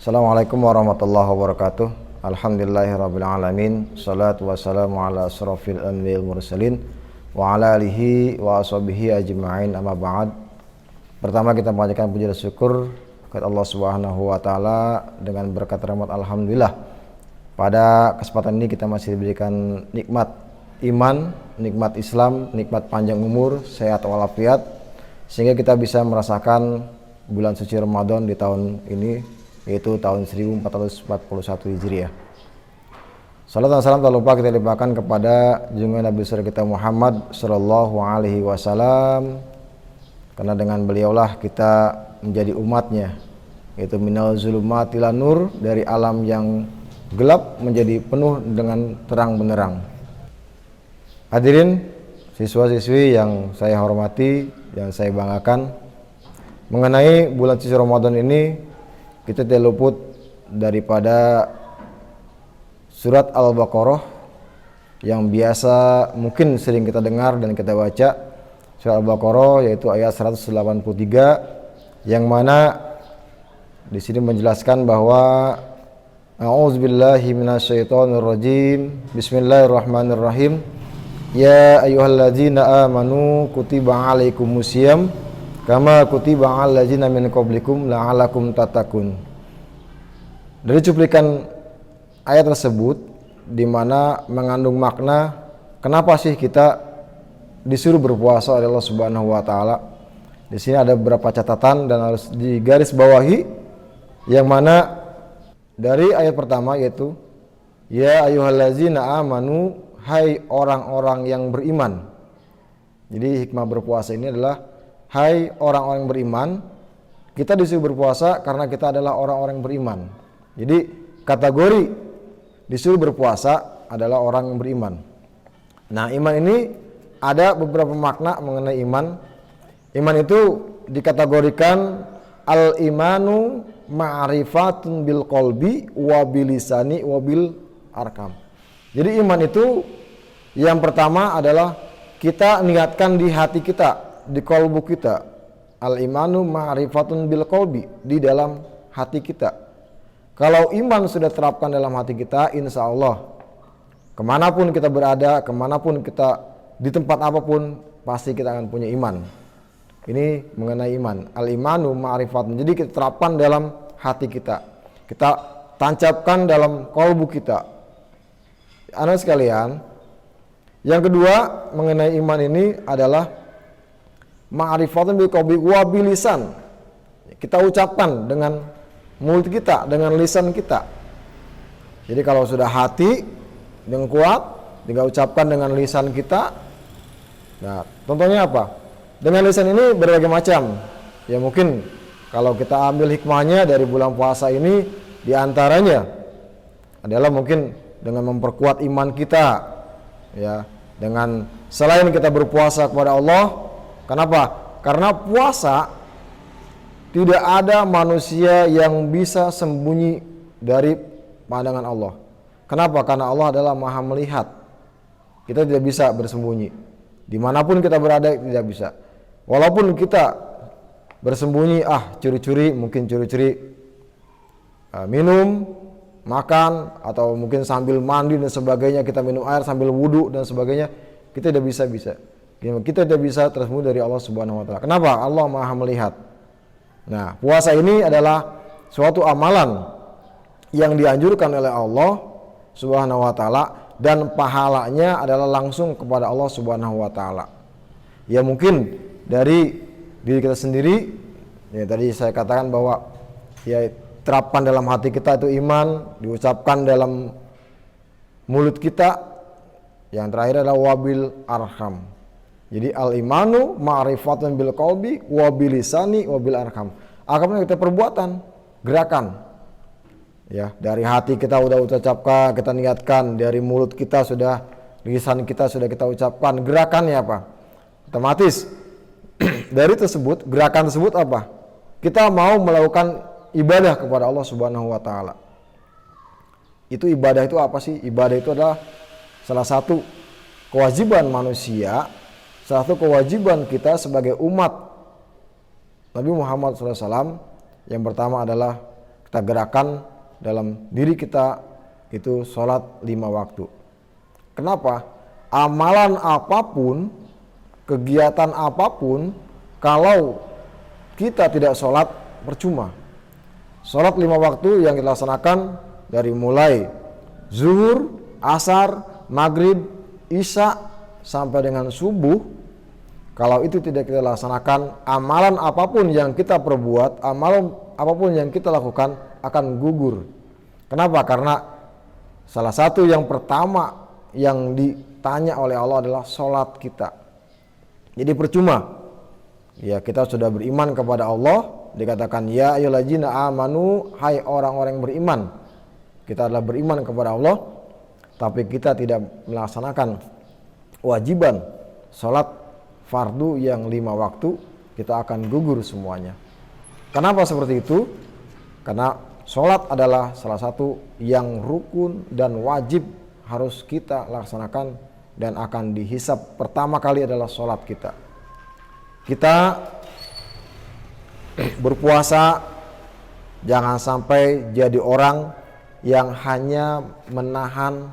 Assalamualaikum warahmatullahi wabarakatuh. Alhamdulillahirrabbilalamin. Salatu wassalamu ala asrafil anbiya'il mursalin wa ala alihi wa ashabihi ajma'in, amma ba'd. Pertama kita panjatkan puji dan syukur kepada Allah Subhanahu wa taala dengan berkat rahmat alhamdulillah. Pada kesempatan ini kita masih diberikan nikmat iman, nikmat Islam, nikmat panjang umur, sehat walafiat, sehingga kita bisa merasakan bulan suci Ramadan di tahun ini, yaitu tahun 1441 Hijriah. Salam dan salam tak lupa kita limpahkan kepada junjungan Nabi besar kita Muhammad sallallahu alaihi wasallam, karena dengan beliaulah kita menjadi umatnya, yaitu minal zulumati ila nur, dari alam yang gelap menjadi penuh dengan terang benderang. Hadirin siswa-siswi yang saya hormati, yang saya banggakan, mengenai bulan suci Ramadan ini kita tidak luput daripada surat Al-Baqarah yang biasa mungkin sering kita dengar dan kita baca. Surat Al-Baqarah yaitu ayat 183, yang mana di sini menjelaskan bahwa a'udzubillahi minasyaitonirrajim, bismillahirrahmanirrahim, ya ayyuhalladzina amanu kutiba alaikumusiyam kama kutiba 'alal ladzina min qablikum la'allakum tattaqun. Dari cuplikan ayat tersebut, di mana mengandung makna kenapa sih kita disuruh berpuasa oleh Allah Subhanahu wa taala. Di sini ada beberapa catatan dan harus digarisbawahi, yang mana dari ayat pertama yaitu ya ayyuhalladzina amanu, hai orang-orang yang beriman. Jadi hikmah berpuasa ini adalah hai orang-orang yang beriman. Kita disuruh berpuasa karena kita adalah orang-orang yang beriman. Jadi kategori disuruh berpuasa adalah orang yang beriman. Nah, iman ini ada beberapa makna mengenai iman. Iman itu dikategorikan al-imanu ma'rifatun bil qalbi wa bil lisani wa bil arkam. Jadi iman itu yang pertama adalah kita niatkan di hati kita, di kalbu kita. Al-imanu ma'rifatun bil qalbi, di dalam hati kita. Kalau iman sudah terapkan dalam hati kita, insya Allah kemanapun kita berada, kemanapun kita, di tempat apapun, pasti kita akan punya iman. Ini mengenai iman. Al-imanu ma'rifatun, jadi kita terapkan dalam hati kita, kita tancapkan dalam kalbu kita. Anak sekalian, yang kedua mengenai iman ini adalah ma'rifatun bil qalbi wa bil lisan. Kita ucapkan dengan mulut kita, dengan lisan kita. Jadi kalau sudah hati yang kuat, tinggal ucapkan dengan lisan kita. Nah, contohnya apa? Dengan lisan ini berbagai macam. Ya mungkin kalau kita ambil hikmahnya dari bulan puasa ini, diantaranya adalah mungkin dengan memperkuat iman kita, ya, dengan selain kita berpuasa kepada Allah. Kenapa? Karena puasa tidak ada manusia yang bisa sembunyi dari pandangan Allah. Kenapa? Karena Allah adalah Maha melihat. Kita tidak bisa bersembunyi. Dimanapun kita berada tidak bisa. Walaupun kita bersembunyi, curi-curi, mungkin curi-curi minum, makan, atau mungkin sambil mandi dan sebagainya, kita minum air sambil wudhu dan sebagainya, kita tidak bisa. Kita tidak bisa tersembunyi dari Allah Subhanahu wa taala. Kenapa? Allah Maha melihat. Nah, puasa ini adalah suatu amalan yang dianjurkan oleh Allah Subhanahu wa taala, dan pahalanya adalah langsung kepada Allah Subhanahu wa taala. Ya mungkin dari diri kita sendiri, ya tadi saya katakan bahwa ya terapkan dalam hati kita itu iman, diucapkan dalam mulut kita. Yang terakhir adalah wabil arham. Jadi al-imanu ma'rifatun bil qalbi wa bil lisani wa bil arham. Arham itu perbuatan, gerakan. Ya, dari hati kita sudah ucapkan, kita niatkan, dari mulut kita sudah, lisan kita sudah kita ucapkan. Gerakannya apa? Otomatis dari tersebut, gerakan tersebut apa? Kita mau melakukan ibadah kepada Allah Subhanahu wa taala. Itu ibadah itu apa sih? Ibadah itu adalah salah satu kewajiban manusia, salah satu kewajiban kita sebagai umat Nabi Muhammad SAW. Yang pertama adalah kita kita gerakan dalam diri kita itu sholat 5 waktu. Kenapa? Amalan apapun, kegiatan apapun, kalau kita tidak sholat, percuma. Sholat 5 waktu yang kita laksanakan dari mulai zuhur, asar, maghrib, isya sampai dengan subuh, kalau itu tidak kita laksanakan, amalan apapun yang kita perbuat, amalan apapun yang kita lakukan akan gugur. Kenapa? Karena salah satu yang pertama yang ditanya oleh Allah adalah sholat kita. Jadi percuma. Ya, kita sudah beriman kepada Allah, dikatakan ya ayyuhallazina amanu, hai orang-orang yang beriman. Kita adalah beriman kepada Allah, tapi kita tidak melaksanakan kewajiban sholat fardu yang 5 waktu, kita akan gugur semuanya. Kenapa seperti itu? Karena sholat adalah salah satu yang rukun dan wajib harus kita laksanakan dan akan dihisab pertama kali adalah sholat kita. Kita berpuasa jangan sampai jadi orang yang hanya menahan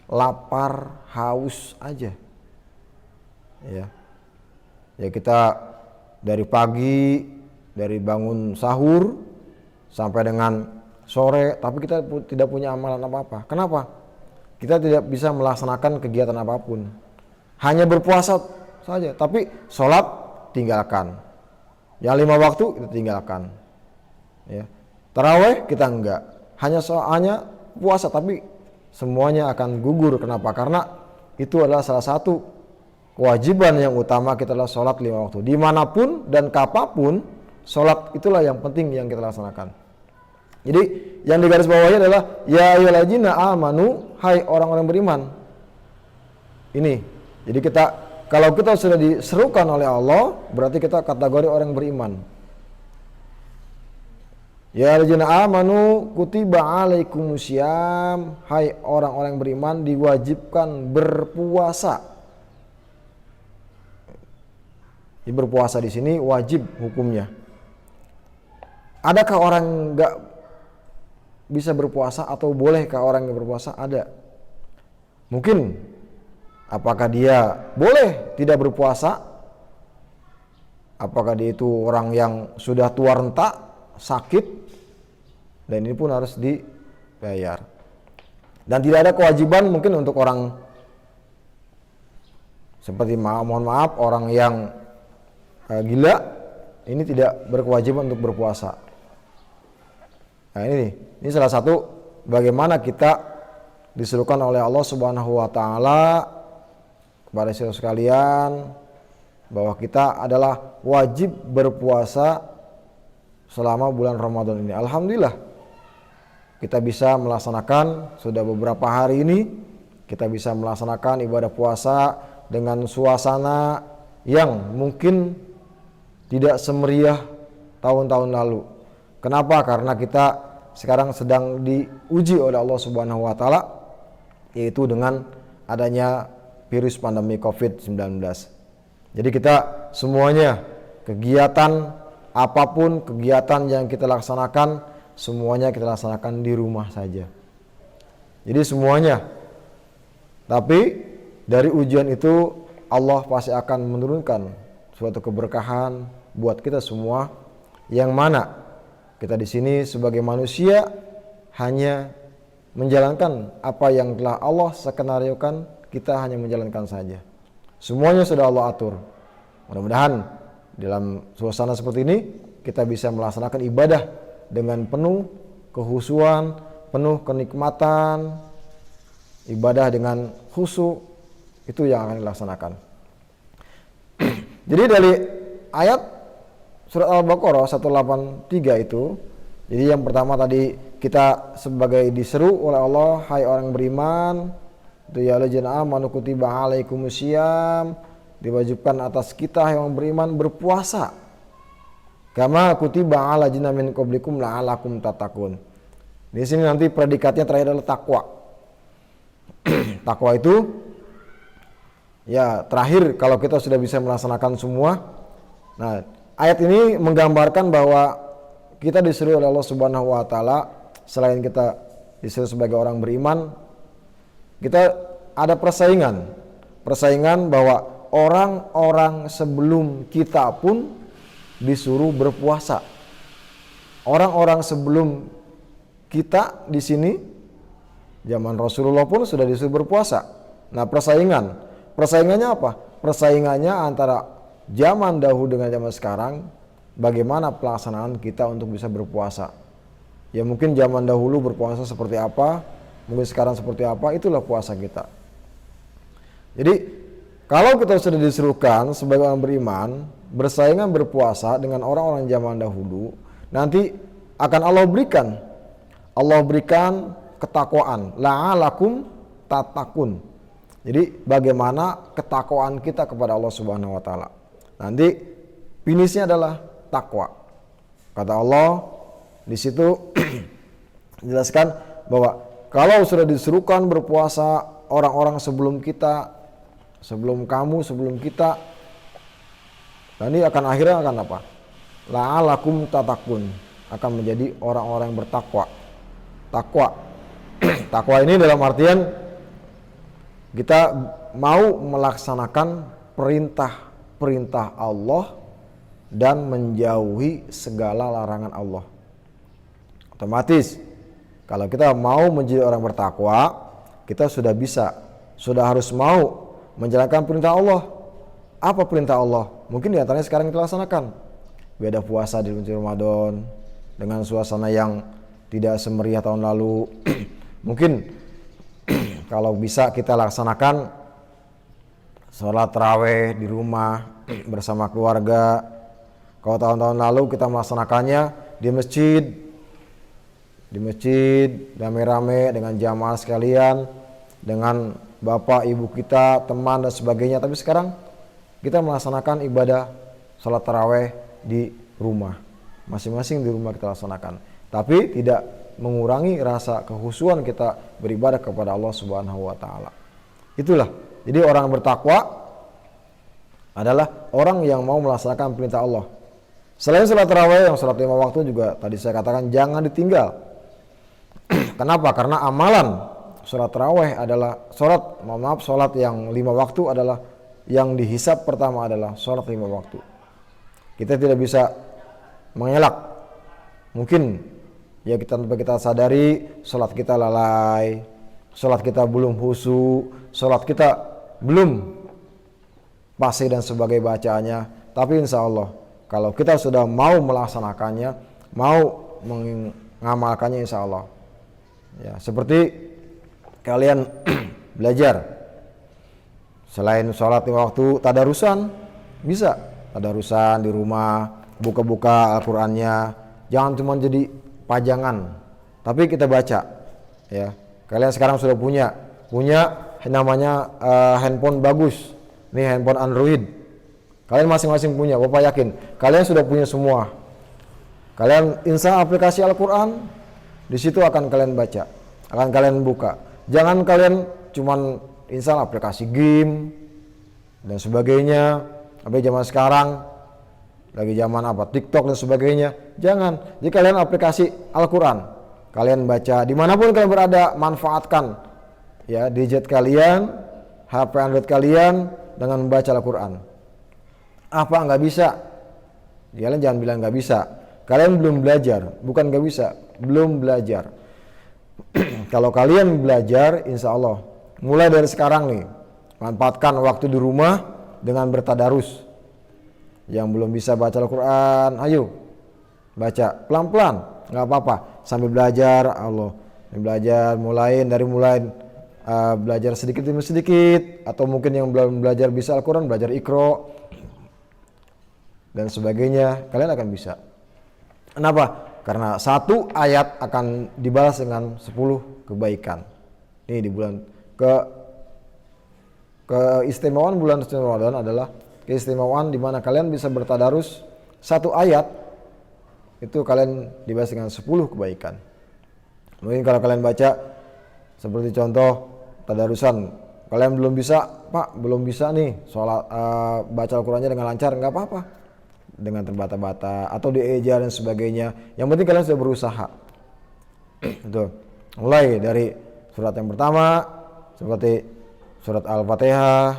lapar, haus aja. Ya kita dari pagi, dari bangun sahur sampai dengan sore, tapi kita tidak punya amalan apa-apa. Kenapa? Kita tidak bisa melaksanakan kegiatan apapun. Hanya berpuasa saja, tapi sholat tinggalkan. Yang 5 waktu kita tinggalkan. Ya. Taraweh kita enggak. Hanya puasa, tapi semuanya akan gugur. Kenapa? Karena itu adalah salah satu kewajiban yang utama kita adalah sholat 5 waktu. Dimanapun dan kapanpun, sholat itulah yang penting yang kita laksanakan. Jadi yang digaris bawahnya adalah ya ayyuhallazina amanu, hai orang-orang beriman. Ini. Jadi kalau kita sudah diserukan oleh Allah, berarti kita kategori orang beriman. Ya ayyuhallazina amanu kutiba alaikumusiyam, hai orang-orang beriman diwajibkan berpuasa. Berpuasa di sini wajib hukumnya. Adakah orang enggak bisa berpuasa atau bolehkah orang yang berpuasa? Ada. Mungkin apakah dia boleh tidak berpuasa? Apakah dia itu orang yang sudah tua renta, sakit, dan ini pun harus dibayar. Dan tidak ada kewajiban mungkin untuk orang seperti mohon maaf orang yang gila, ini tidak berkewajiban untuk berpuasa. Nah ini salah satu bagaimana kita disuruhkan oleh Allah Subhanahu wa taala kepada saudara sekalian bahwa kita adalah wajib berpuasa selama bulan Ramadan ini. Alhamdulillah kita bisa melaksanakan sudah beberapa hari ini, kita bisa melaksanakan ibadah puasa dengan suasana yang mungkin tidak semeriah tahun-tahun lalu. Kenapa? Karena kita sekarang sedang diuji oleh Allah Subhanahu wa taala, yaitu dengan adanya virus pandemi COVID-19. Jadi kita semuanya kegiatan apapun, kegiatan yang kita laksanakan, semuanya kita laksanakan di rumah saja. Jadi semuanya. Tapi dari ujian itu Allah pasti akan menurunkan suatu keberkahan buat kita semua, yang mana kita di sini sebagai manusia hanya menjalankan apa yang telah Allah skenariokan, kita hanya menjalankan saja. Semuanya sudah Allah atur. Mudah-mudahan dalam suasana seperti ini kita bisa melaksanakan ibadah dengan penuh kehusuan, penuh kenikmatan, ibadah dengan khusyuk, itu yang akan dilaksanakan. Jadi dari ayat surat Al-Baqarah 183 itu, jadi yang pertama tadi kita sebagai diseru oleh Allah, hai orang beriman, itu ya alladzina amanu kutiba alaikumusiyam, diwajibkan atas kita yang beriman berpuasa. Kama kutiba ala ladzina min qablikum la'alakum tattaqun. Di sini nanti predikatnya terakhir adalah takwa. Takwa itu ya terakhir kalau kita sudah bisa melaksanakan semua. Nah, ayat ini menggambarkan bahwa kita disuruh oleh Allah Subhanahu wa taala, selain kita disuruh sebagai orang beriman, kita ada persaingan bahwa orang-orang sebelum kita pun disuruh berpuasa. Orang-orang sebelum kita di sini zaman Rasulullah pun sudah disuruh berpuasa. Nah, persaingannya apa? Persaingannya antara zaman dahulu dengan zaman sekarang, bagaimana pelaksanaan kita untuk bisa berpuasa. Ya mungkin zaman dahulu berpuasa seperti apa, mungkin sekarang seperti apa, itulah puasa kita. Jadi kalau kita sudah disuruhkan sebagai orang beriman bersaingan berpuasa dengan orang-orang zaman dahulu, nanti akan Allah berikan ketakwaan, la'alakum tatakun. Jadi bagaimana ketakwaan kita kepada Allah Subhanahu wa taala. Nanti finishnya adalah takwa. Kata Allah di situ jelaskan bahwa kalau sudah disuruhkan berpuasa orang-orang sebelum kita, sebelum kamu, sebelum kita, nanti akan akhirnya akan apa? La'alakum tatakun, akan menjadi orang-orang yang bertakwa. Takwa ini dalam artian kita mau melaksanakan perintah Allah dan menjauhi segala larangan Allah. Otomatis kalau kita mau menjadi orang bertakwa, kita sudah harus mau menjalankan perintah Allah. Apa perintah Allah? Mungkin di antaranya sekarang kita laksanakan. Beda puasa di bulan Ramadan dengan suasana yang tidak semeriah tahun lalu. Mungkin kalau bisa kita laksanakan sholat tarawih di rumah bersama keluarga. Kalau tahun-tahun lalu kita melaksanakannya di masjid rame-rame dengan jamaah sekalian, dengan bapak ibu kita, teman dan sebagainya. Tapi sekarang kita melaksanakan ibadah sholat tarawih di rumah, masing-masing di rumah kita laksanakan, tapi tidak mengurangi rasa kehusuan kita beribadah kepada Allah Subhanahu wa taala. Itulah, jadi orang bertakwa adalah orang yang mau melaksanakan perintah Allah. Selain sholat tarawih, yang sholat 5 waktu juga tadi saya katakan jangan ditinggal. Kenapa? Karena amalan sholat tarawih adalah sholat yang 5 waktu adalah yang dihisab pertama adalah sholat 5 waktu. Kita tidak bisa mengelak. Mungkin ya kita sadari sholat kita lalai, sholat kita belum khusyuk, sholat kita belum fasih dan sebagai bacaannya. Tapi insya Allah kalau kita sudah mau melaksanakannya, mau mengamalkannya, insya Allah ya seperti kalian belajar selain sholat 5 waktu, tadarusan bisa, tadarusan di rumah, buka-buka Al-Qur'annya, jangan cuma jadi pajangan, tapi kita baca ya. Kalian sekarang sudah punya namanya handphone bagus, nih handphone Android. Kalian masing-masing punya, Bapak yakin kalian sudah punya semua. Kalian install aplikasi Al-Qur'an, di situ akan kalian baca, akan kalian buka. Jangan kalian cuman install aplikasi game dan sebagainya. Tapi zaman sekarang lagi zaman apa? TikTok dan sebagainya. Jangan. Jadi kalian aplikasi Al-Qur'an, kalian baca dimanapun kalian berada, manfaatkan ya gadget kalian, HP Android kalian dengan membaca Al-Qur'an. Apa nggak bisa? Kalian jangan bilang nggak bisa. Kalian belum belajar, bukan nggak bisa, belum belajar. Kalau kalian belajar, insya Allah mulai dari sekarang nih, manfaatkan waktu di rumah dengan bertadarus. Yang belum bisa baca Al-Qur'an, ayo baca pelan-pelan, nggak apa-apa, sambil belajar. Mulai belajar sedikit demi sedikit, atau mungkin yang belum belajar bisa Al-Qur'an, belajar Iqra dan sebagainya, kalian akan bisa. Kenapa? Karena 1 ayat akan dibalas dengan 10 kebaikan. Ini di bulan keistimewaan bulan Ramadan adalah keistimewaan di mana kalian bisa bertadarus 1 ayat, itu kalian dibalas dengan 10 kebaikan. Mungkin kalau kalian baca seperti contoh tadarusan, kalian belum bisa, Pak, belum bisa nih sholat baca Al-Qur'annya dengan lancar, nggak apa-apa. dengan terbata-bata atau dieja dan sebagainya. Yang penting kalian sudah berusaha. Itu. Mulai dari surat yang pertama seperti surat Al-Fatihah,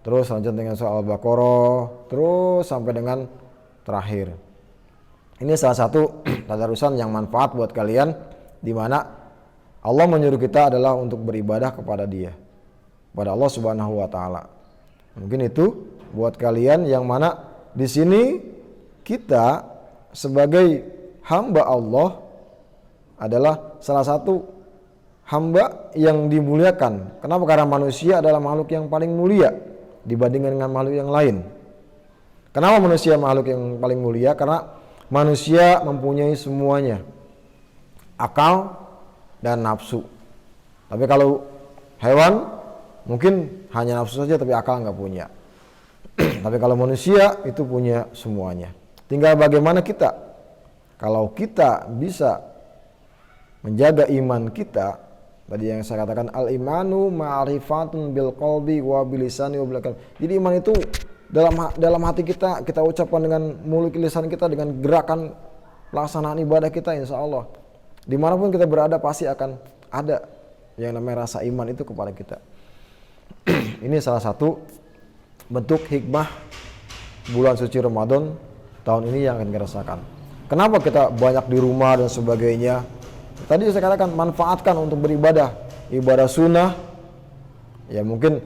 terus lanjut dengan surat Al-Baqarah, terus sampai dengan terakhir. Ini salah satu tadarusan yang manfaat buat kalian, di mana Allah menyuruh kita adalah untuk beribadah kepada Dia, kepada Allah Subhanahu wa taala. Mungkin itu buat kalian yang mana di sini kita sebagai hamba Allah adalah salah satu hamba yang dimuliakan. Kenapa? Karena manusia adalah makhluk yang paling mulia dibandingkan dengan makhluk yang lain. Kenapa manusia makhluk yang paling mulia? Karena manusia mempunyai semuanya, akal dan nafsu. Tapi kalau hewan mungkin hanya nafsu saja tapi akal nggak punya. Tapi kalau manusia itu punya semuanya. Tinggal bagaimana kita. Kalau kita bisa menjaga iman kita, tadi yang saya katakan al-imanu ma'rifatun bil qalbi wa bil lisani wa bil qalbi. Jadi iman itu dalam hati kita ucapkan dengan mulut lisan kita, dengan gerakan pelaksanaan ibadah kita, insya Allah dimanapun kita berada pasti akan ada yang namanya rasa iman itu kepada kita. Ini salah satu bentuk hikmah bulan suci Ramadan tahun ini yang akan kita rasakan. Kenapa kita banyak di rumah dan sebagainya? Tadi saya katakan manfaatkan untuk beribadah, ibadah sunnah. Ya mungkin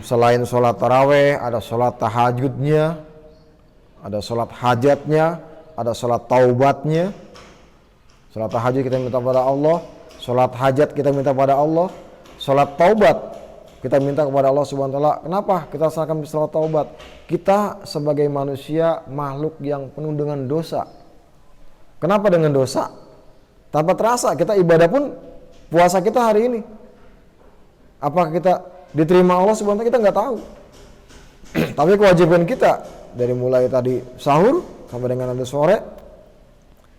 selain sholat taraweh, ada sholat tahajudnya, ada sholat hajatnya, ada sholat taubatnya. Sholat tahajud kita minta pada Allah, sholat hajat kita minta pada Allah, sholat taubat kita minta kepada Allah Subhanahu wa taala. Kenapa kita laksanakan sholat taubat? Kita sebagai manusia makhluk yang penuh dengan dosa. Kenapa dengan dosa? Tanpa terasa kita ibadah pun, puasa kita hari ini, apakah kita diterima Allah Subhanahu wa taala, kita nggak tahu. Tapi kewajiban kita dari mulai tadi sahur sampai dengan nanti sore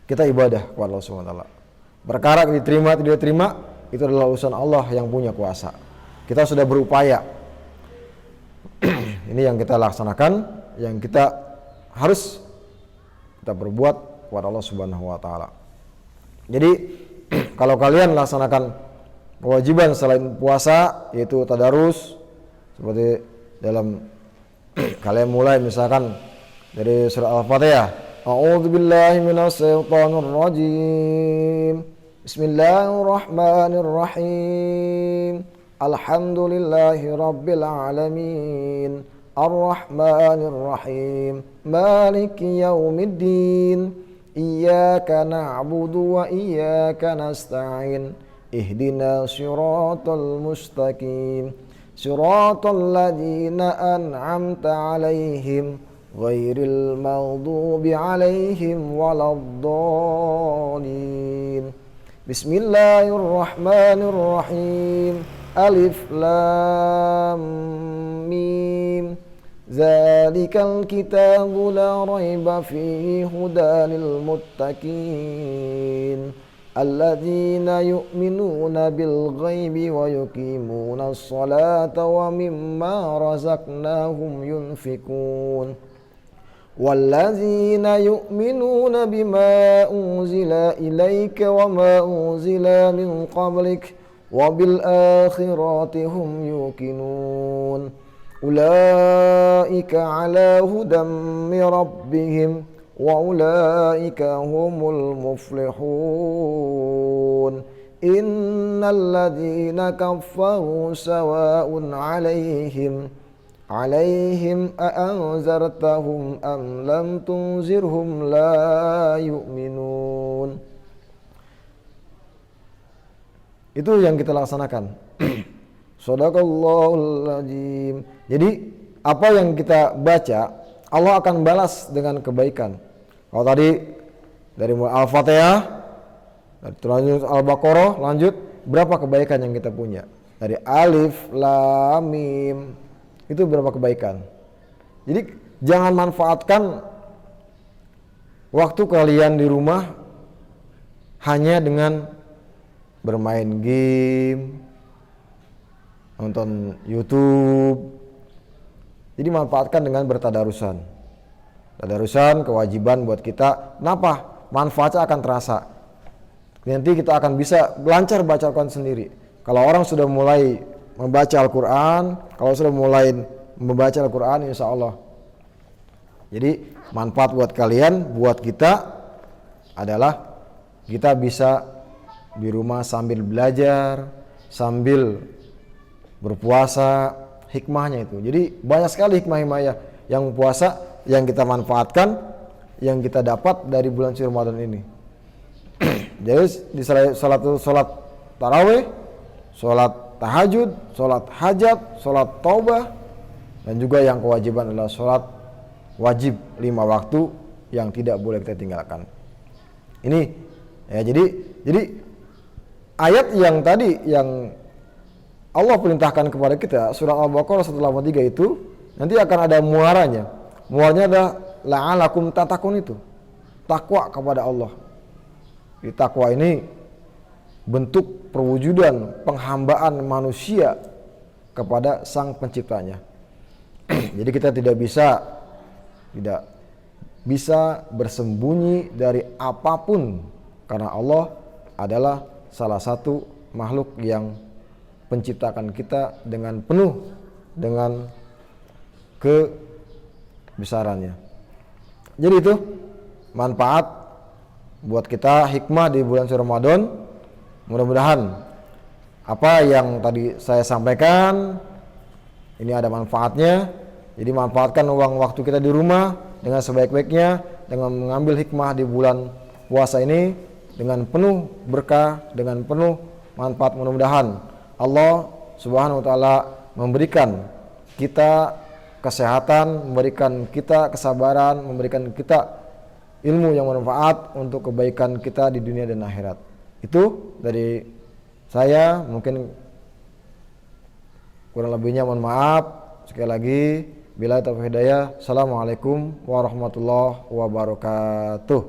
kita ibadah kepada Allah Subhanahu wa taala. Perkara diterima tidak diterima itu adalah urusan Allah yang punya kuasa. Kita sudah berupaya. Ini yang kita laksanakan, yang kita harus kita berbuat kepada Allah Subhanahu wa taala. Jadi kalau kalian laksanakan kewajiban selain puasa, yaitu tadarus, seperti dalam kalian mulai misalkan dari surah Al-Fatihah, a'udzubillahi minasyaitonirrajim, bismillahirrahmanirrahim, alhamdulillahi rabbil alamin, arrahmanirrahim, maliki yaumiddin, iyyaka na'budu wa iyyaka nasta'in, ihdina siratal mustaqim, siratal ladzina an'amta 'alaihim ghairil maghdubi 'alaihim waladdallin. Bismillahirrahmanirrahim. Alif lam mim. Zalikal kitabu la raiba fihi hudan lil muttaqin alladzina yu'minuna bil ghaibi wa yuqimuna as-salata wa mimma razaqnahum yunfikun walladzina yu'minuna bima unzila ilayka wa ma unzila min qablik wa bil akhirati hum yuqinun. Ulaika ala hudam min rabbihim wa ulaika humul muflihun. Innal ladzina kafaru sawa'un 'alaihim a'anzartahum am lam tunzirhum la yu'minun. Itu yang kita laksanakan. Shadaqallahul azim. Jadi apa yang kita baca Allah akan balas dengan kebaikan. Kalau tadi dari Al-Fatihah, lanjut Al-Baqarah, lanjut berapa kebaikan yang kita punya? Dari Alif Lam Mim itu berapa kebaikan? Jadi jangan manfaatkan waktu kalian di rumah hanya dengan bermain game, nonton YouTube. Jadi manfaatkan dengan bertadarusan. Tadarusan kewajiban buat kita. Kenapa? Manfaatnya akan terasa. Nanti kita akan bisa lancar baca Al-Quran sendiri. Kalau orang sudah mulai membaca Al-Quran, kalau sudah mulai membaca Al-Quran, insya Allah. Jadi manfaat buat kalian, buat kita adalah kita bisa di rumah sambil belajar, sambil berpuasa, hikmahnya itu. Jadi banyak sekali hikmah-hikmah yang puasa yang kita manfaatkan, yang kita dapat dari bulan suci Ramadan ini. Jadi di salat tarawih, salat tahajud, salat hajat, salat taubah, dan juga yang kewajiban adalah salat wajib 5 waktu yang tidak boleh kita tinggalkan. Ini ya, jadi ayat yang tadi yang Allah perintahkan kepada kita, surah Al-Baqarah 183 itu nanti akan ada muaranya. Muaranya adalah la'alakum tatakun, itu takwa kepada Allah. Di takwa ini bentuk perwujudan penghambaan manusia kepada sang penciptanya. Jadi kita tidak bisa bersembunyi dari apapun, karena Allah adalah salah satu makhluk yang penciptakan kita dengan penuh dengan kebesarannya. Jadi itu manfaat buat kita, hikmah di bulan suci Ramadan. Mudah-mudahan apa yang tadi saya sampaikan ini ada manfaatnya. Jadi manfaatkan uang waktu kita di rumah dengan sebaik-baiknya, dengan mengambil hikmah di bulan puasa ini dengan penuh berkah, dengan penuh manfaat. Mudah-mudahan Allah Subhanahu wa taala memberikan kita kesehatan, memberikan kita kesabaran, memberikan kita ilmu yang bermanfaat untuk kebaikan kita di dunia dan akhirat. Itu dari saya, mungkin kurang lebihnya mohon maaf. Sekali lagi, bila taufiq hidayah. Assalamualaikum warahmatullahi wabarakatuh.